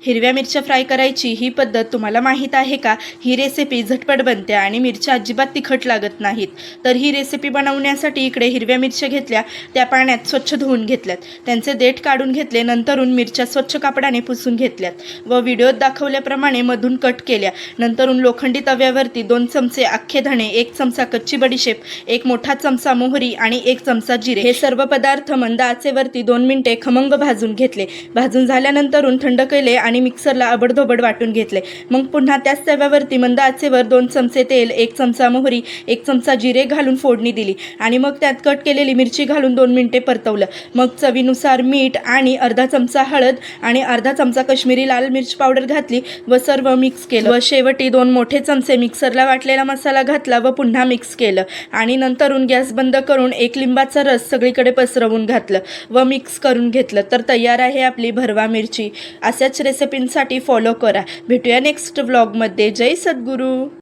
हिरव्या मिरच्या फ्राय करायची ही पद्धत तुम्हाला माहीत आहे का? ही रेसिपी झटपट बनते आणि मिरच्या अजिबात तिखट लागत नाहीत. तर ही रेसिपी बनवण्यासाठी इकडे हिरव्या मिरच्या घेतल्या, त्या पाण्यात स्वच्छ धुवून घेतल्यात, त्यांचे देठ काढून घेतले, नंतरून मिरच्या स्वच्छ कापडाने पुसून घेतल्यात व व्हिडिओत दाखवल्याप्रमाणे मधून कट केल्या. नंतरून लोखंडी तव्यावरती 2 चमचे अख्खे धणे, 1 चमचा कच्ची बडीशेप, 1 मोठा चमचा मोहरी आणि 1 चमचा जिरे हे सर्व पदार्थ मंद आचेवरती 2 मिनिटे खमंग भाजून घेतले. भाजून झाल्यानंतरून थंड केले आणि मिक्सरला अबडधोबड वाटून घेतले. मग पुन्हा त्याच तव्यावरती मंद आचेवर 2 चमचे तेल, 1 चमचा मोहरी, 1 चमचा जिरे घालून फोडणी दिली आणि मग त्यात कट केलेली मिरची घालून 2 मिनिटे परतवलं. मग चवीनुसार मीठ आणि अर्धा चमचा हळद आणि अर्धा चमचा काश्मीरी लाल मिर्च पावडर घातली व सर्व मिक्स केलं व शेवटी 2 मोठे चमचे मिक्सरला वाटलेला मसाला घातला व पुन्हा मिक्स केलं आणि नंतरून गॅस बंद करून 1 लिंबाचा रस सगळीकडे पसरवून घातलं व मिक्स करून घेतलं. तर तयार आहे आपली भरवा मिरची. अशाच रेसिपींसाठी फॉलो करा. भेटूया नेक्स्ट व्लॉगमध्ये. जय सद्गुरू.